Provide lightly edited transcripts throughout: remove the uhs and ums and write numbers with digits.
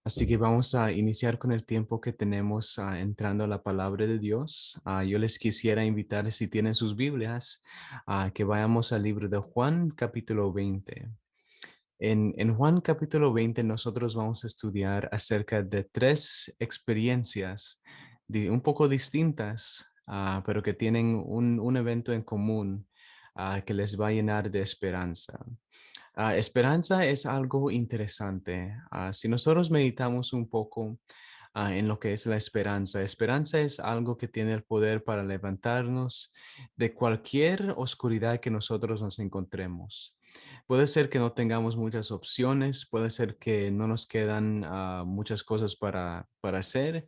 Así que vamos a iniciar con el tiempo que tenemos entrando a la palabra de Dios. Yo les quisiera invitar, si tienen sus Biblias, a que vayamos al libro de Juan, capítulo 20. En Juan capítulo 20 nosotros vamos a estudiar acerca de tres experiencias un poco distintas, pero que tienen un evento en común que les va a llenar de esperanza. Esperanza es algo interesante. Si nosotros meditamos un poco en lo que es la esperanza, esperanza es algo que tiene el poder para levantarnos de cualquier oscuridad que nosotros nos encontremos. Puede ser que no tengamos muchas opciones, puede ser que no nos quedan muchas cosas para hacer,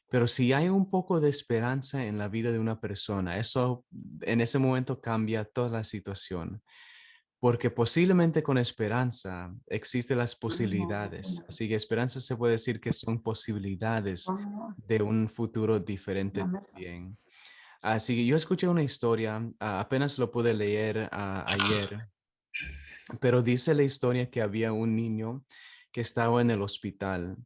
pero si hay un poco de esperanza en la vida de una persona, eso en ese momento cambia toda la situación. Porque posiblemente con esperanza existen las posibilidades. Así que esperanza se puede decir que son posibilidades de un futuro diferente también. Así que yo escuché una historia, apenas lo pude leer ayer, pero dice la historia que había un niño que estaba en el hospital.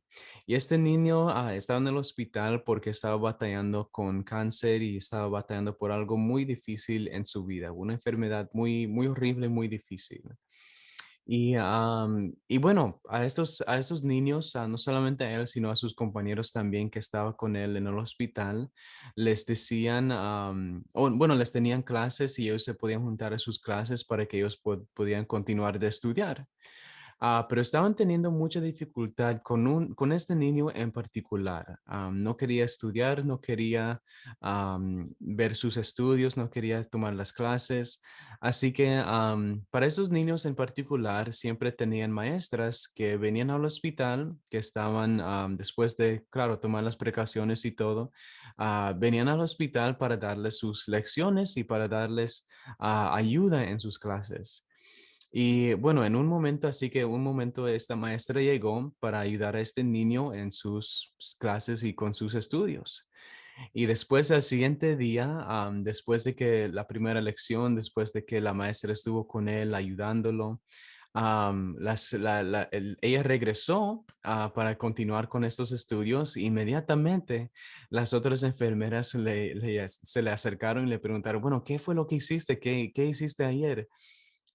Y este niño estaba en el hospital porque estaba batallando con cáncer y estaba batallando por algo muy difícil en su vida, una enfermedad muy, muy horrible, muy difícil. Y bueno, a estos niños, no solamente a él, sino a sus compañeros también que estaban con él en el hospital, les decían, bueno, les tenían clases y ellos se podían juntar a sus clases para que ellos pudieran continuar de estudiar. Pero estaban teniendo mucha dificultad con este niño en particular. No quería estudiar, no quería ver sus estudios, no quería tomar las clases. Así que para esos niños en particular, siempre tenían maestras que venían al hospital, que estaban después de, claro, tomar las precauciones y todo, venían al hospital para darles sus lecciones y para darles ayuda en sus clases. Y bueno, en un momento, así que un momento esta maestra llegó para ayudar a este niño en sus clases y con sus estudios. Y después al siguiente día, después de que la primera lección, después de que la maestra estuvo con él ayudándolo, ella regresó para continuar con estos estudios. Inmediatamente, las otras enfermeras se le acercaron y le preguntaron, bueno, ¿qué fue lo que hiciste? ¿Qué hiciste ayer?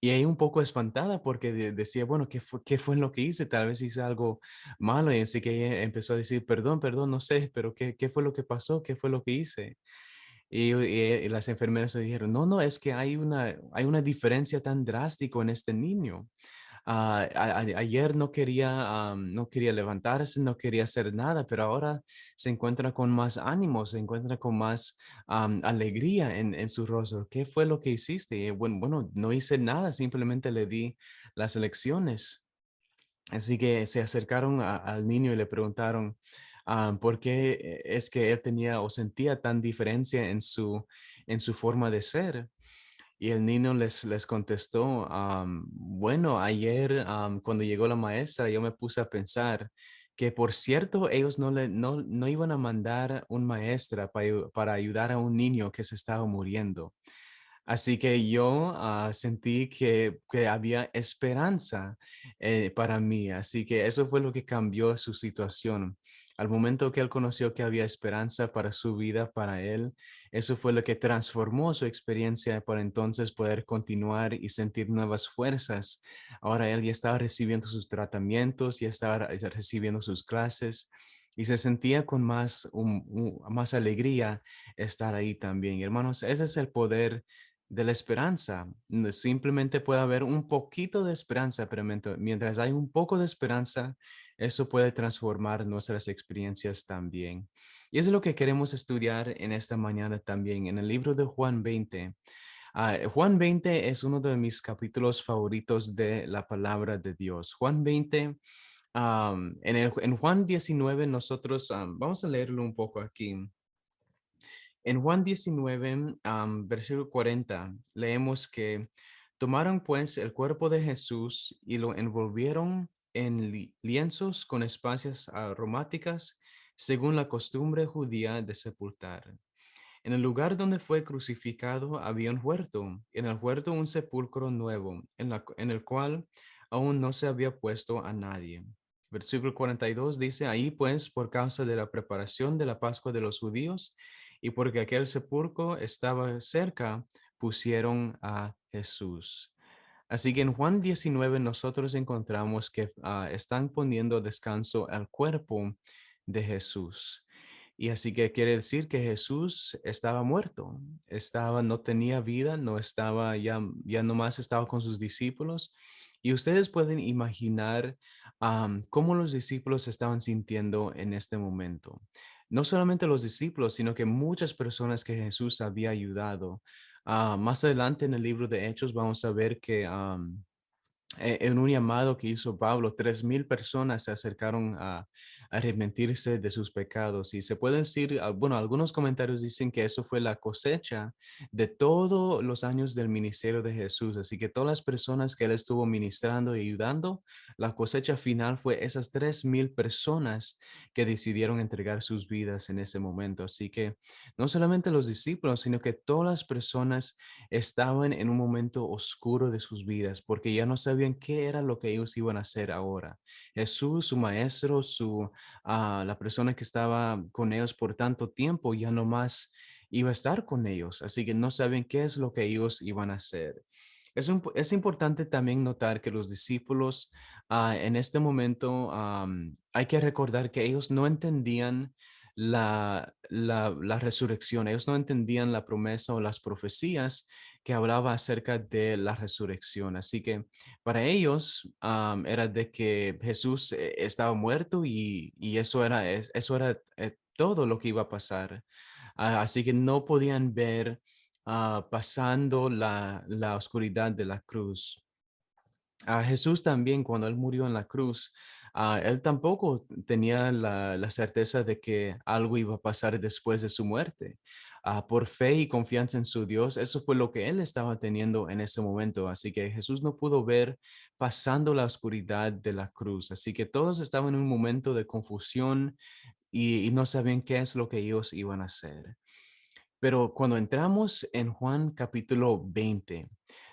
Y ahí un poco espantada porque decía, bueno, ¿qué fue lo que hice? Tal vez hice algo malo. Y así que ella empezó a decir, perdón, perdón, no sé, pero ¿qué fue lo que pasó? ¿Qué fue lo que hice? Y las enfermeras se dijeron, no, no, es que hay una diferencia tan drástica en este niño. Ayer no quería levantarse, no quería hacer nada, pero ahora se encuentra con más ánimo, se encuentra con más alegría en su rostro. ¿Qué fue lo que hiciste? Y bueno, no hice nada, simplemente le di las lecciones. Así que se acercaron al niño y le preguntaron por qué es que él tenía o sentía tan diferencia en su forma de ser. Y el niño les contestó, bueno, ayer cuando llegó la maestra, yo me puse a pensar que por cierto, ellos no iban a mandar un maestra para ayudar a un niño que se estaba muriendo. Así que yo sentí que había esperanza para mí. Así que eso fue lo que cambió su situación. Al momento que él conoció que había esperanza para su vida, para él, eso fue lo que transformó su experiencia para entonces poder continuar y sentir nuevas fuerzas. Ahora él ya estaba recibiendo sus tratamientos, ya estaba recibiendo sus clases y se sentía con más alegría estar ahí también. Hermanos, ese es el poder de la esperanza. Simplemente puede haber un poquito de esperanza, pero mientras hay un poco de esperanza, eso puede transformar nuestras experiencias también. Y es lo que queremos estudiar en esta mañana también, en el libro de Juan 20. Juan 20 es uno de mis capítulos favoritos de la palabra de Dios. Juan 20, en Juan 19 nosotros, vamos a leerlo un poco aquí. En Juan 19, versículo 40, leemos que tomaron pues el cuerpo de Jesús y lo envolvieron en lienzos con especias aromáticas, según la costumbre judía de sepultar. En el lugar donde fue crucificado había un huerto, en el huerto un sepulcro nuevo, en el cual aún no se había puesto a nadie. Versículo 42 dice, ahí pues, por causa de la preparación de la Pascua de los judíos y porque aquel sepulcro estaba cerca, pusieron a Jesús. Así que en Juan 19 nosotros encontramos que están poniendo descanso al cuerpo de Jesús. Y así que quiere decir que Jesús estaba muerto, no tenía vida, no estaba, ya nomás estaba con sus discípulos. Y ustedes pueden imaginar cómo los discípulos se estaban sintiendo en este momento. No solamente los discípulos, sino que muchas personas que Jesús había ayudado. Más adelante en el libro de Hechos vamos a ver que en un llamado que hizo Pablo, 3,000 personas se acercaron a arrepentirse de sus pecados. Y se puede decir, bueno, algunos comentarios dicen que eso fue la cosecha de todos los años del ministerio de Jesús. Así que todas las personas que él estuvo ministrando y ayudando, la cosecha final fue esas 3,000 personas que decidieron entregar sus vidas en ese momento. Así que no solamente los discípulos, sino que todas las personas estaban en un momento oscuro de sus vidas porque ya no sabían qué era lo que ellos iban a hacer ahora. Jesús, su maestro, la persona que estaba con ellos por tanto tiempo, ya no más iba a estar con ellos, así que no saben qué es lo que ellos iban a hacer. Es importante también notar que los discípulos en este momento hay que recordar que ellos no entendían la resurrección, ellos no entendían la promesa o las profecías que hablaba acerca de la resurrección. Así que para ellos era de que Jesús estaba muerto y eso era todo lo que iba a pasar. Así que no podían ver pasando la oscuridad de la cruz. Jesús también, cuando él murió en la cruz, él tampoco tenía la certeza de que algo iba a pasar después de su muerte. Por fe y confianza en su Dios, eso fue lo que él estaba teniendo en ese momento. Así que Jesús no pudo ver pasando la oscuridad de la cruz. Así que todos estaban en un momento de confusión y no sabían qué es lo que ellos iban a hacer. Pero cuando entramos en Juan capítulo 20,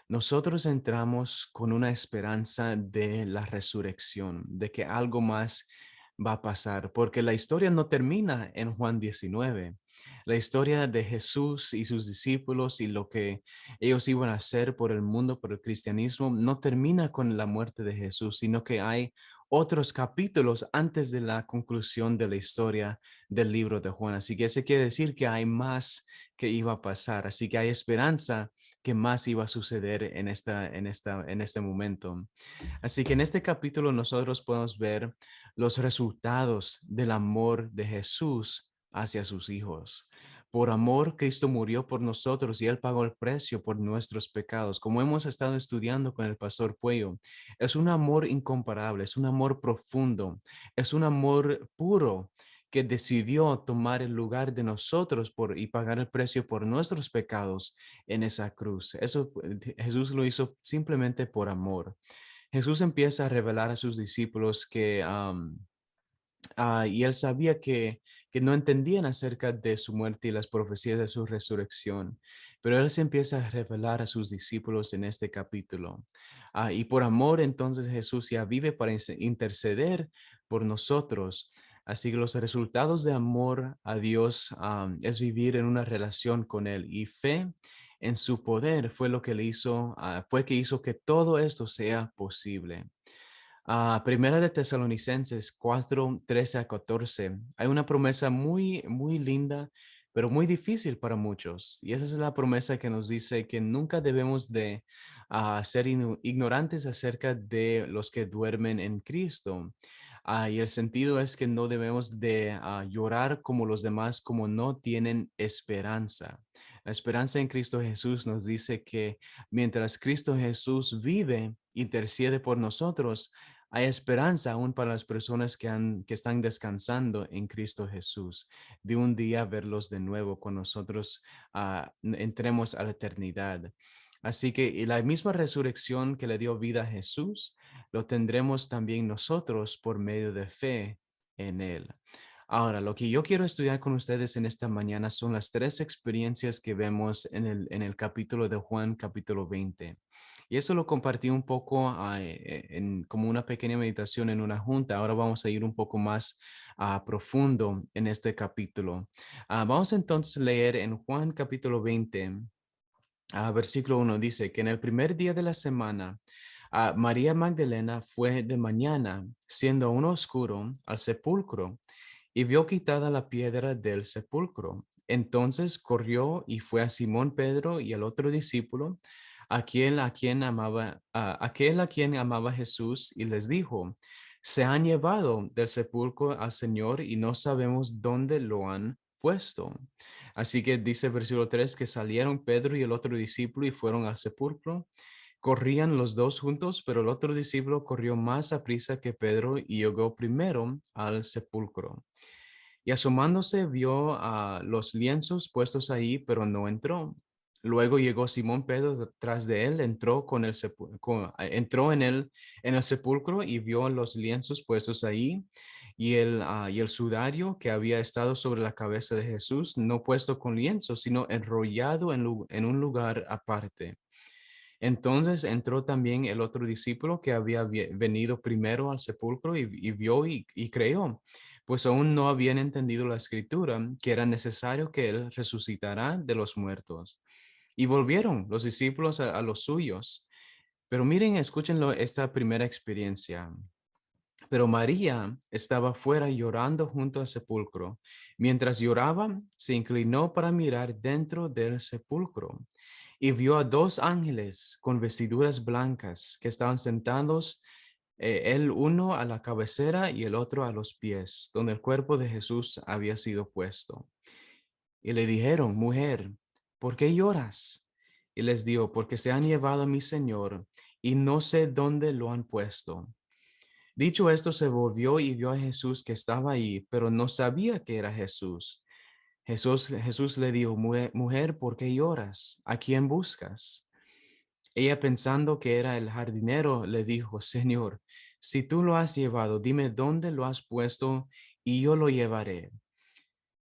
nosotros entramos con una esperanza de la resurrección, de que algo más va a pasar, porque la historia no termina en Juan 19. La historia de Jesús y sus discípulos y lo que ellos iban a hacer por el mundo, por el cristianismo, no termina con la muerte de Jesús, sino que hay otros capítulos antes de la conclusión de la historia del libro de Juan. Así que eso quiere decir que hay más que iba a pasar. Así que hay esperanza que más iba a suceder en este momento. Así que en este capítulo nosotros podemos ver los resultados del amor de Jesús hacia sus hijos. Por amor, Cristo murió por nosotros y Él pagó el precio por nuestros pecados. Como hemos estado estudiando con el pastor Puello, es un amor incomparable, es un amor profundo, es un amor puro que decidió tomar el lugar de nosotros y pagar el precio por nuestros pecados en esa cruz. Eso Jesús lo hizo simplemente por amor. Jesús empieza a revelar a sus discípulos y él sabía que no entendían acerca de su muerte y las profecías de su resurrección, pero él se empieza a revelar a sus discípulos en este capítulo. Y por amor, entonces Jesús ya vive para interceder por nosotros. Así que los resultados de amor a Dios es vivir en una relación con Él y fe en su poder fue lo que le hizo, fue que hizo que todo esto sea posible. Primera de Tesalonicenses 4:13-14. Hay una promesa muy, muy linda, pero muy difícil para muchos. Y esa es la promesa que nos dice que nunca debemos de ser ignorantes acerca de los que duermen en Cristo. Y el sentido es que no debemos de llorar como los demás, como no tienen esperanza. La esperanza en Cristo Jesús nos dice que mientras Cristo Jesús vive, intercede por nosotros, hay esperanza aún para las personas que están descansando en Cristo Jesús, de un día verlos de nuevo con nosotros, entremos a la eternidad. Así que y la misma resurrección que le dio vida a Jesús, lo tendremos también nosotros por medio de fe en Él. Ahora, lo que yo quiero estudiar con ustedes en esta mañana son las tres experiencias que vemos en el capítulo de Juan, capítulo 20. Y eso lo compartí un poco como una pequeña meditación en una junta. Ahora vamos a ir un poco más profundo en este capítulo. Vamos entonces a leer en Juan, capítulo 20. Versículo 1 dice que en el primer día de la semana, María Magdalena fue de mañana, siendo aún oscuro, al sepulcro y vio quitada la piedra del sepulcro. Entonces corrió y fue a Simón Pedro y al otro discípulo, aquel a quien amaba Jesús, y les dijo: se han llevado del sepulcro al Señor y no sabemos dónde lo han puesto. Así que dice versículo 3 que salieron Pedro y el otro discípulo y fueron al sepulcro. Corrían los dos juntos, pero el otro discípulo corrió más aprisa que Pedro y llegó primero al sepulcro. Y asomándose vio a los lienzos puestos ahí, pero no entró. Luego llegó Simón Pedro detrás de él, entró en el sepulcro y vio los lienzos puestos ahí y el sudario que había estado sobre la cabeza de Jesús, no puesto con lienzo, sino enrollado en un lugar aparte. Entonces entró también el otro discípulo que había venido primero al sepulcro y vio y creyó, pues aún no habían entendido la escritura, que era necesario que él resucitara de los muertos. Y volvieron los discípulos a los suyos. Pero miren, escúchenlo, esta primera experiencia. Pero María estaba fuera llorando junto al sepulcro. Mientras lloraba, se inclinó para mirar dentro del sepulcro y vio a dos ángeles con vestiduras blancas que estaban sentados, el uno a la cabecera y el otro a los pies, donde el cuerpo de Jesús había sido puesto. Y le dijeron: mujer, ¿por qué lloras? Y les dijo: porque se han llevado a mi Señor y no sé dónde lo han puesto. Dicho esto, se volvió y vio a Jesús que estaba ahí, pero no sabía que era Jesús. Jesús le dijo: mujer, ¿por qué lloras? ¿A quién buscas? Ella, pensando que era el jardinero, le dijo: Señor, si tú lo has llevado, dime dónde lo has puesto y yo lo llevaré.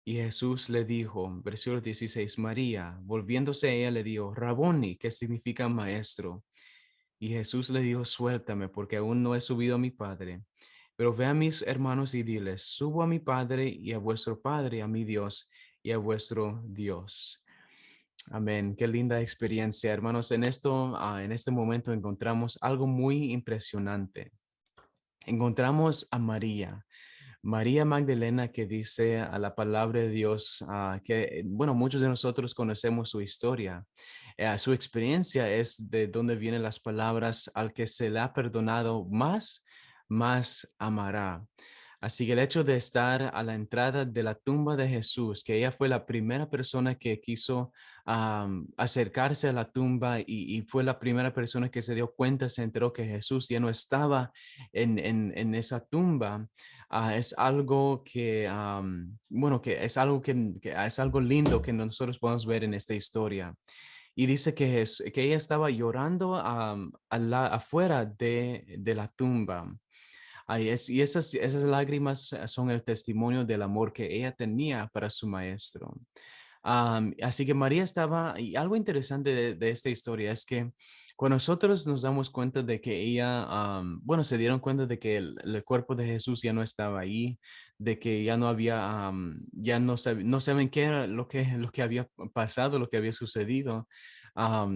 Y Jesús le dijo, versículo 16, María. Volviéndose a ella, le dijo: Raboni, que significa maestro. Y Jesús le dijo: suéltame, porque aún no he subido a mi Padre. Pero ve a mis hermanos y diles: subo a mi Padre y a vuestro Padre, a mi Dios y a vuestro Dios. Amén. Qué linda experiencia, hermanos. En este momento encontramos algo muy impresionante. Encontramos a María. María Magdalena, que dice a la palabra de Dios bueno, muchos de nosotros conocemos su historia. Su experiencia es de donde vienen las palabras: al que se le ha perdonado más, más amará. Así que el hecho de estar a la entrada de la tumba de Jesús, que ella fue la primera persona que quiso acercarse a la tumba y fue la primera persona que se dio cuenta, se enteró que Jesús ya no estaba en esa tumba. Es algo bueno, que es algo que es algo lindo que nosotros podemos ver en esta historia. Y dice que ella estaba llorando afuera de la tumba. Y esas lágrimas son el testimonio del amor que ella tenía para su maestro. Así que María estaba, y algo interesante de esta historia es que cuando nosotros nos damos cuenta de que ella, bueno, se dieron cuenta de que el cuerpo de Jesús ya no estaba ahí, de que ya no había, ya no saben qué era lo que había pasado, lo que había sucedido.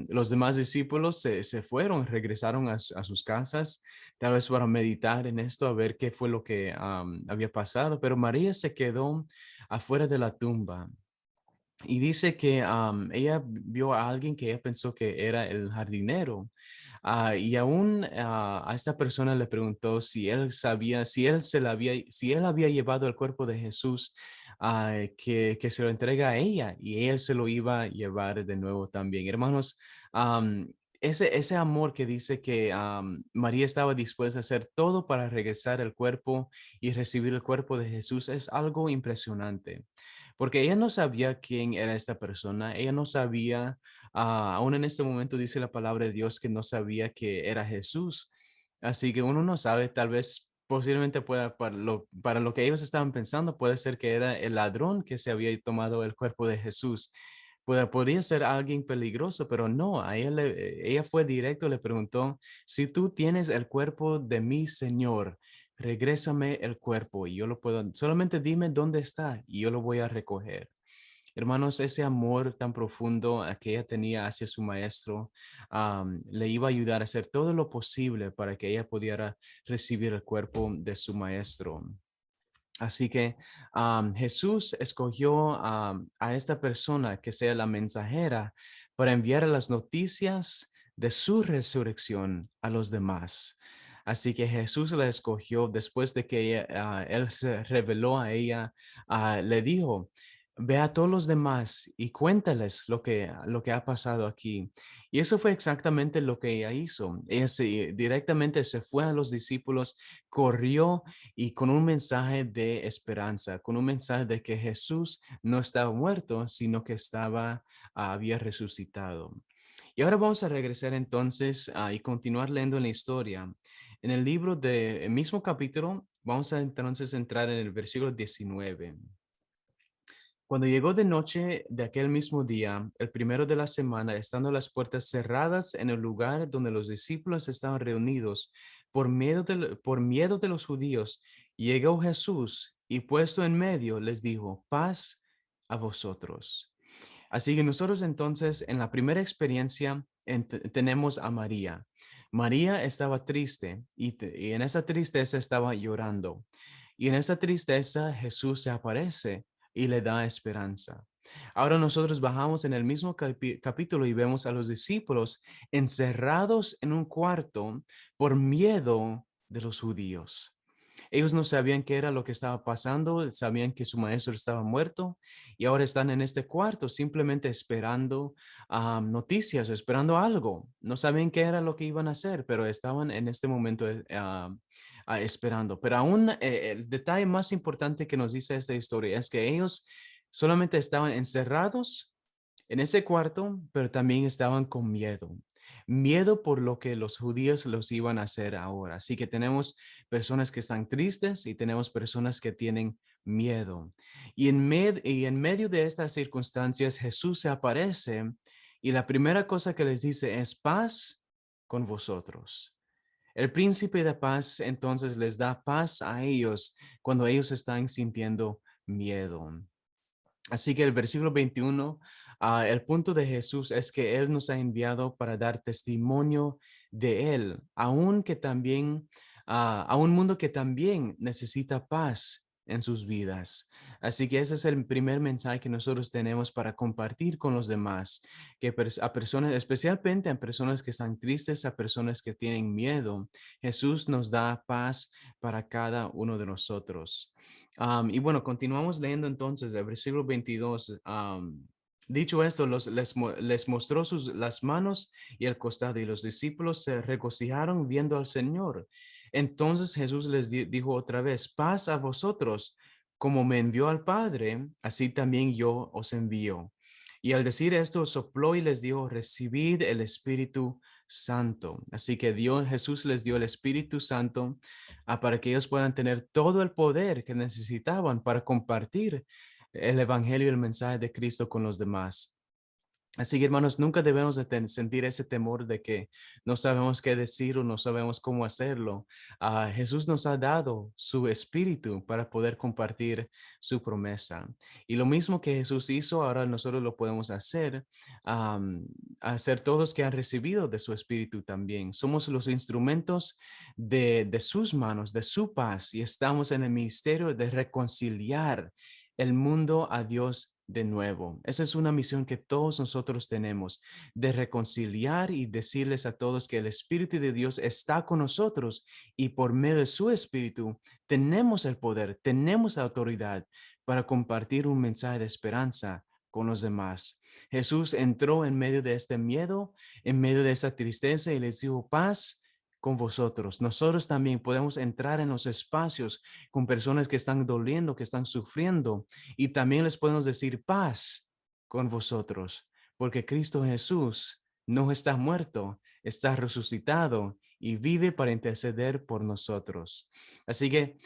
Los demás discípulos se fueron, regresaron a sus casas, tal vez para meditar en esto, a ver qué fue lo que había pasado, pero María se quedó afuera de la tumba. Y dice que ella vio a alguien que ella pensó que era el jardinero. Y aún a esta persona le preguntó si él sabía, si él había llevado el cuerpo de Jesús, que se lo entrega a ella y ella se lo iba a llevar de nuevo también. Hermanos, ese amor que dice que María estaba dispuesta a hacer todo para regresar el cuerpo y recibir el cuerpo de Jesús es algo impresionante, porque ella no sabía quién era esta persona, ella no sabía, aún en este momento dice la palabra de Dios que no sabía que era Jesús. Así que uno no sabe, tal vez posiblemente pueda, para lo que ellos estaban pensando, puede ser que era el ladrón que se había tomado el cuerpo de Jesús. Podría ser alguien peligroso, pero no, ella fue directo, le preguntó, si tú tienes el cuerpo de mi Señor, regrésame el cuerpo y yo lo puedo, solamente dime dónde está y yo lo voy a recoger. Hermanos, ese amor tan profundo que ella tenía hacia su maestro, le iba a ayudar a hacer todo lo posible para que ella pudiera recibir el cuerpo de su maestro. Así que Jesús escogió a esta persona que sea la mensajera para enviar las noticias de su resurrección a los demás. Así que Jesús la escogió después de que él se reveló a ella, le dijo, ve a todos los demás y cuéntales lo que ha pasado aquí. Y eso fue exactamente lo que ella hizo. Ella directamente se fue a los discípulos, corrió y con un mensaje de esperanza, con un mensaje de que Jesús no estaba muerto, sino que había resucitado. Y ahora vamos a regresar entonces y continuar leyendo la historia. En el libro el mismo capítulo, vamos a entonces entrar en el versículo 19. Cuando llegó de noche de aquel mismo día, el primero de la semana, estando las puertas cerradas en el lugar donde los discípulos estaban reunidos, por miedo de los judíos, llegó Jesús y puesto en medio les dijo, paz a vosotros. Así que nosotros entonces en la primera experiencia tenemos a María. María estaba triste y en esa tristeza estaba llorando. Y en esa tristeza Jesús se aparece y le da esperanza. Ahora nosotros bajamos en el mismo capítulo y vemos a los discípulos encerrados en un cuarto por miedo de los judíos. Ellos no sabían qué era lo que estaba pasando, sabían que su maestro estaba muerto y ahora están en este cuarto simplemente esperando noticias o esperando algo. No sabían qué era lo que iban a hacer, pero estaban en este momento esperando. Pero aún el detalle más importante que nos dice esta historia es que ellos solamente estaban encerrados en ese cuarto, pero también estaban con miedo. Miedo por lo que los judíos los iban a hacer ahora. Así que tenemos personas que están tristes y tenemos personas que tienen miedo. Y en medio de estas circunstancias, Jesús se aparece y la primera cosa que les dice es paz con vosotros. El príncipe de paz entonces les da paz a ellos cuando ellos están sintiendo miedo. Así que el versículo 21, el punto de Jesús es que Él nos ha enviado para dar testimonio de Él, a un mundo que también necesita paz en sus vidas. Así que ese es el primer mensaje que nosotros tenemos para compartir con los demás, que a personas, especialmente a personas que están tristes, a personas que tienen miedo, Jesús nos da paz para cada uno de nosotros. Y bueno, continuamos leyendo entonces el versículo 22. Dicho esto, les mostró las manos y el costado, y los discípulos se regocijaron viendo al Señor. Entonces Jesús les dijo otra vez, paz a vosotros, como me envió al Padre, así también yo os envío. Y al decir esto, sopló y les dijo, recibid el Espíritu Santo. Así que Jesús les dio el Espíritu Santo para que ellos puedan tener todo el poder que necesitaban para compartir el evangelio y el mensaje de Cristo con los demás. Así que hermanos, nunca debemos de sentir ese temor de que no sabemos qué decir o no sabemos cómo hacerlo. Jesús nos ha dado su espíritu para poder compartir su promesa. Y lo mismo que Jesús hizo, ahora nosotros lo podemos hacer, hacer todos que han recibido de su espíritu también. Somos los instrumentos de sus manos, de su paz, y estamos en el ministerio de reconciliar el mundo a Dios de nuevo. Esa es una misión que todos nosotros tenemos, de reconciliar y decirles a todos que el Espíritu de Dios está con nosotros y por medio de su Espíritu tenemos el poder, tenemos la autoridad para compartir un mensaje de esperanza con los demás. Jesús entró en medio de este miedo, en medio de esa tristeza y les dijo paz con vosotros. Nosotros también podemos entrar en los espacios con personas que están doliendo, que están sufriendo, y también les podemos decir paz con vosotros, porque Cristo Jesús no está muerto, está resucitado y vive para interceder por nosotros. Así que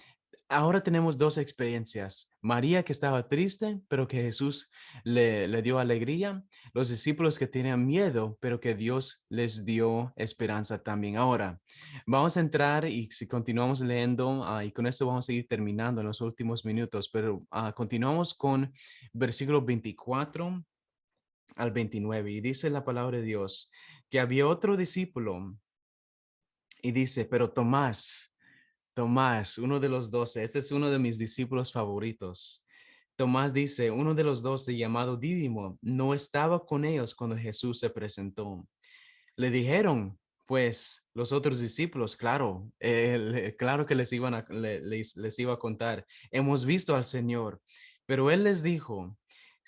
ahora tenemos dos experiencias. María que estaba triste, pero que Jesús le dio alegría. Los discípulos que tenían miedo, pero que Dios les dio esperanza también. Ahora, vamos a entrar y si continuamos leyendo, y con esto vamos a ir terminando en los últimos minutos, pero continuamos con versículo 24 al 29 y dice la palabra de Dios que había otro discípulo y dice, pero Tomás, uno de los 12, este es uno de mis discípulos favoritos. Tomás dice, uno de los 12 llamado Dídimo, no estaba con ellos cuando Jesús se presentó. Le dijeron, pues, los otros discípulos, claro, claro que les iba a contar, hemos visto al Señor, pero él les dijo,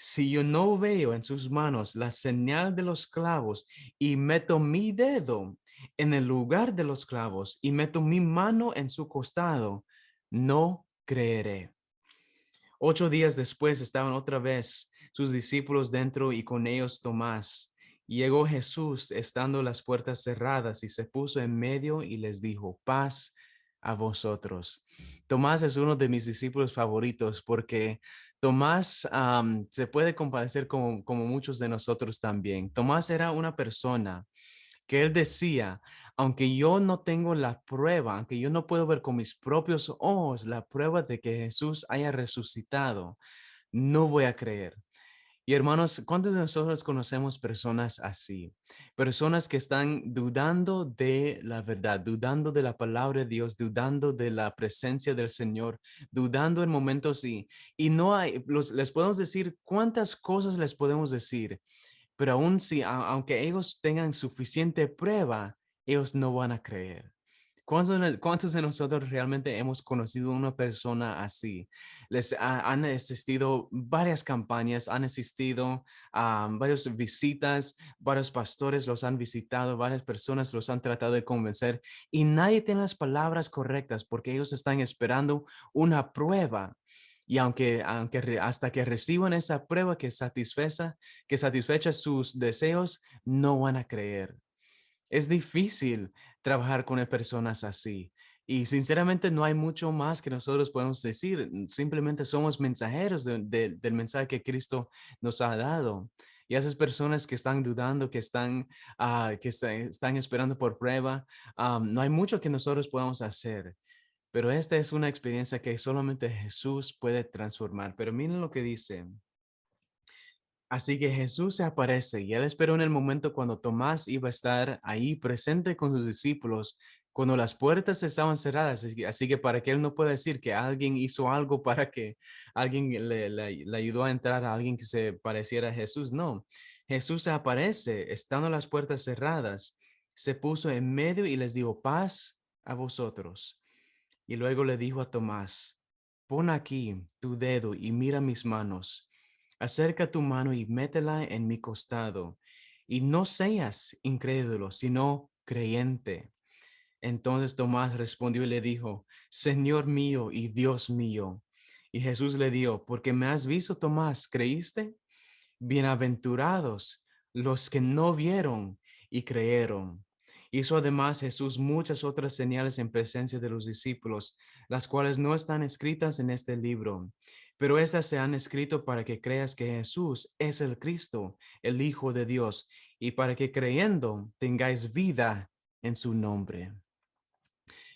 si yo no veo en sus manos la señal de los clavos y meto mi dedo en el lugar de los clavos y meto mi mano en su costado, no creeré. 8 días después estaban otra vez sus discípulos dentro y con ellos Tomás. Llegó Jesús estando las puertas cerradas y se puso en medio y les dijo, paz a vosotros. Tomás es uno de mis discípulos favoritos porque Tomás se puede compadecer como muchos de nosotros también. Tomás era una persona que él decía, aunque yo no tengo la prueba, aunque yo no puedo ver con mis propios ojos la prueba de que Jesús haya resucitado, no voy a creer. Y hermanos, ¿cuántos de nosotros conocemos personas así? Personas que están dudando de la verdad, dudando de la palabra de Dios, dudando de la presencia del Señor, dudando en momentos y no hay, les podemos decir cuántas cosas les podemos decir, pero aún si, aunque ellos tengan suficiente prueba, ellos no van a creer. ¿Cuántos de nosotros realmente hemos conocido una persona así? Han existido varias campañas, han existido varias visitas, varios pastores los han visitado, varias personas los han tratado de convencer y nadie tiene las palabras correctas porque ellos están esperando una prueba. Y hasta que reciban esa prueba que satisfecha sus deseos, no van a creer. Es difícil trabajar con personas así. Y sinceramente no hay mucho más que nosotros podemos decir. Simplemente somos mensajeros del mensaje que Cristo nos ha dado. Y esas personas que están dudando, están esperando por prueba, no hay mucho que nosotros podamos hacer. Pero esta es una experiencia que solamente Jesús puede transformar. Pero miren lo que dice. Así que Jesús se aparece y él esperó en el momento cuando Tomás iba a estar ahí presente con sus discípulos, cuando las puertas estaban cerradas. Así que para que él no pueda decir que alguien hizo algo para que alguien le ayudó a entrar a alguien que se pareciera a Jesús. No, Jesús se aparece estando las puertas cerradas, se puso en medio y les dijo, paz a vosotros. Y luego le dijo a Tomás, pon aquí tu dedo y mira mis manos. Acerca tu mano y métela en mi costado. Y no seas incrédulo, sino creyente. Entonces Tomás respondió y le dijo, Señor mío y Dios mío. Y Jesús le dijo, porque me has visto, Tomás, ¿creíste? Bienaventurados los que no vieron y creyeron. Hizo además Jesús muchas otras señales en presencia de los discípulos, las cuales no están escritas en este libro, pero estas se han escrito para que creas que Jesús es el Cristo, el Hijo de Dios, y para que creyendo tengáis vida en su nombre.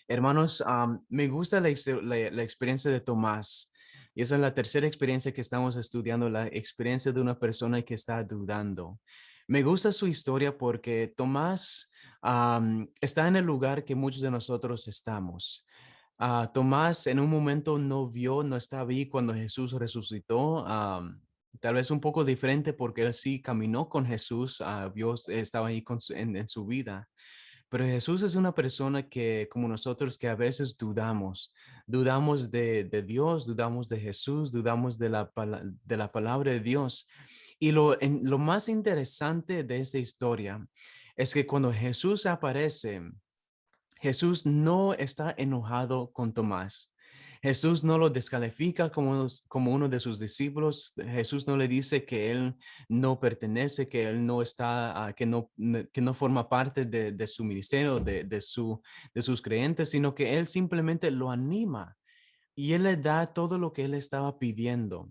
Hermanos, me gusta la experiencia de Tomás. Y esa es la tercera experiencia que estamos estudiando, la experiencia de una persona que está dudando. Me gusta su historia porque Tomás está en el lugar que muchos de nosotros estamos. Tomás en un momento no vio, no estaba ahí cuando Jesús resucitó. Tal vez un poco diferente porque él sí caminó con Jesús, estaba ahí en su vida. Pero Jesús es una persona que, como nosotros, que a veces dudamos de Dios, dudamos de Jesús, dudamos de la palabra de Dios. Y lo más interesante de esta historia es que cuando Jesús aparece, Jesús no está enojado con Tomás. Jesús no lo descalifica como uno de sus discípulos. Jesús no le dice que él no pertenece, que él no está, que no forma parte de su ministerio, de sus creyentes, sino que él simplemente lo anima y él le da todo lo que él estaba pidiendo.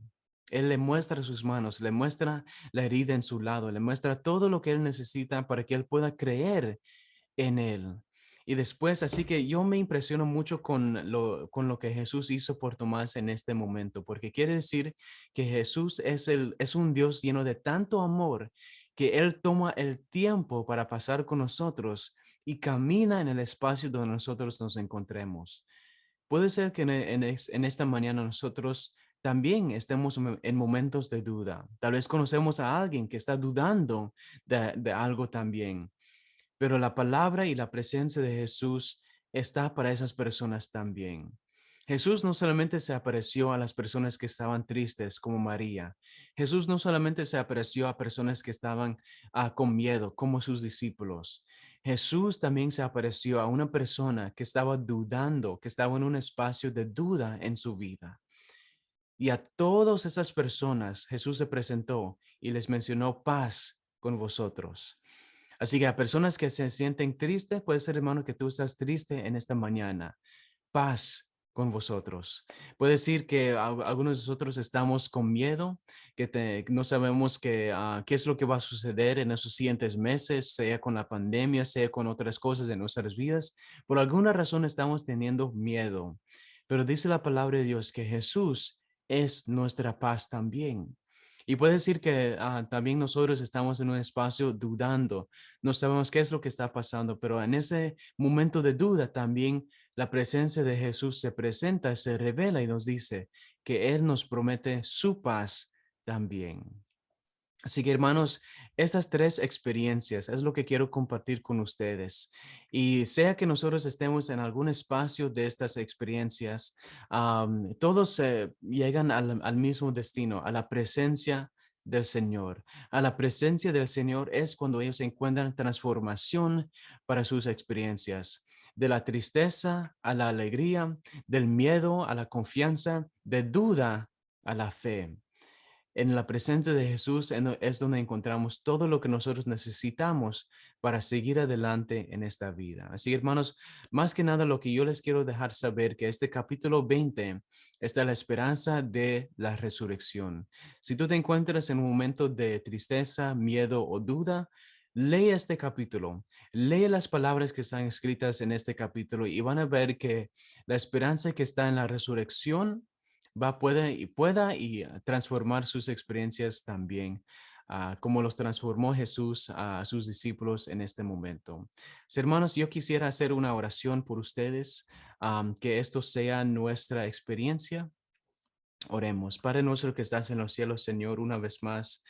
Él le muestra sus manos, le muestra la herida en su lado, le muestra todo lo que él necesita para que él pueda creer en él. Y después, así que yo me impresiono mucho con lo que Jesús hizo por Tomás en este momento, porque quiere decir que Jesús es un Dios lleno de tanto amor que Él toma el tiempo para pasar con nosotros y camina en el espacio donde nosotros nos encontremos. Puede ser que en esta mañana nosotros también estemos en momentos de duda. Tal vez conocemos a alguien que está dudando de algo también, pero la palabra y la presencia de Jesús está para esas personas también. Jesús no solamente se apareció a las personas que estaban tristes como María. Jesús no solamente se apareció a personas que estaban con miedo como sus discípulos. Jesús también se apareció a una persona que estaba dudando, que estaba en un espacio de duda en su vida. Y a todas esas personas Jesús se presentó y les mencionó paz con vosotros. Así que a personas que se sienten tristes, puede ser, hermano, que tú estás triste en esta mañana. Paz con vosotros. Puede decir que algunos de nosotros estamos con miedo, no sabemos qué es lo que va a suceder en esos siguientes meses, sea con la pandemia, sea con otras cosas de nuestras vidas. Por alguna razón estamos teniendo miedo. Pero dice la palabra de Dios que Jesús es nuestra paz también. Y puede decir que también nosotros estamos en un espacio dudando, no sabemos qué es lo que está pasando, pero en ese momento de duda también la presencia de Jesús se presenta, se revela y nos dice que Él nos promete su paz también. Así que hermanos, estas tres experiencias es lo que quiero compartir con ustedes. Y sea que nosotros estemos en algún espacio de estas experiencias, todos llegan al mismo destino, a la presencia del Señor. A la presencia del Señor es cuando ellos encuentran transformación para sus experiencias. De la tristeza a la alegría, del miedo a la confianza, de duda a la fe. En la presencia de Jesús es donde encontramos todo lo que nosotros necesitamos para seguir adelante en esta vida. Así, hermanos, más que nada lo que yo les quiero dejar saber que este capítulo 20 está la esperanza de la resurrección. Si tú te encuentras en un momento de tristeza, miedo o duda, lee este capítulo, lee las palabras que están escritas en este capítulo y van a ver que la esperanza que está en la resurrección pueda transformar sus experiencias también, como los transformó Jesús a sus discípulos en este momento. Hermanos, yo quisiera hacer una oración por ustedes, que esto sea nuestra experiencia. Oremos. Padre nuestro que estás en los cielos, Señor, una vez más.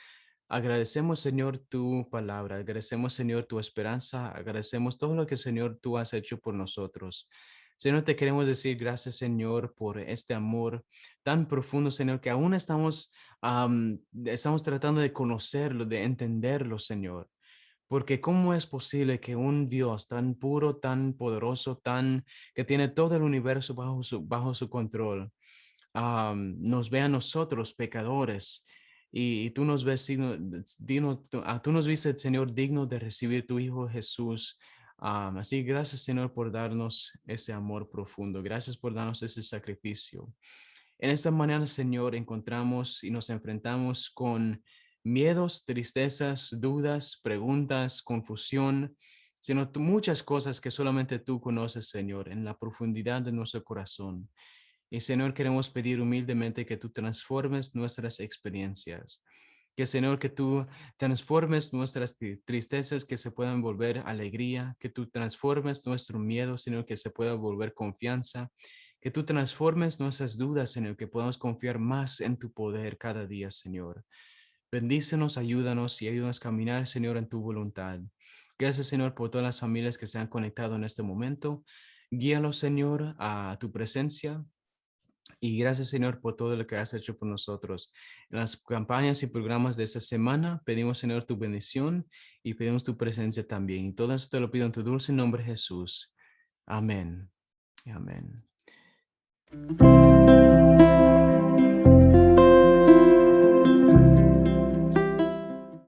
Agradecemos, Señor, tu palabra. Agradecemos, Señor, tu esperanza. Agradecemos todo lo que, Señor, tú has hecho por nosotros. Señor, te queremos decir gracias, Señor, por este amor tan profundo, Señor, que aún estamos tratando de conocerlo, de entenderlo, Señor. Porque ¿cómo es posible que un Dios tan puro, tan poderoso, que tiene todo el universo bajo su control, nos ve a nosotros pecadores y tú nos ves, tú nos viste, Señor, digno de recibir tu Hijo Jesús? Así, gracias, Señor, por darnos ese amor profundo. Gracias por darnos ese sacrificio. En esta mañana, Señor, encontramos y nos enfrentamos con miedos, tristezas, dudas, preguntas, confusión, sino muchas cosas que solamente tú conoces, Señor, en la profundidad de nuestro corazón. Y Señor, queremos pedir humildemente que tú transformes nuestras experiencias. Que Señor, que tú transformes nuestras tristezas, que se puedan volver alegría, que tú transformes nuestro miedo, Señor, que se pueda volver confianza, que tú transformes nuestras dudas, Señor, que podamos confiar más en tu poder cada día, Señor. Bendícenos, ayúdanos y ayúdanos a caminar, Señor, en tu voluntad. Gracias, Señor, por todas las familias que se han conectado en este momento. Guíalos, Señor, a tu presencia. Y gracias, Señor, por todo lo que has hecho por nosotros. En las campañas y programas de esta semana, pedimos, Señor, tu bendición y pedimos tu presencia también. Y todo eso te lo pido en tu dulce nombre, Jesús. Amén. Amén.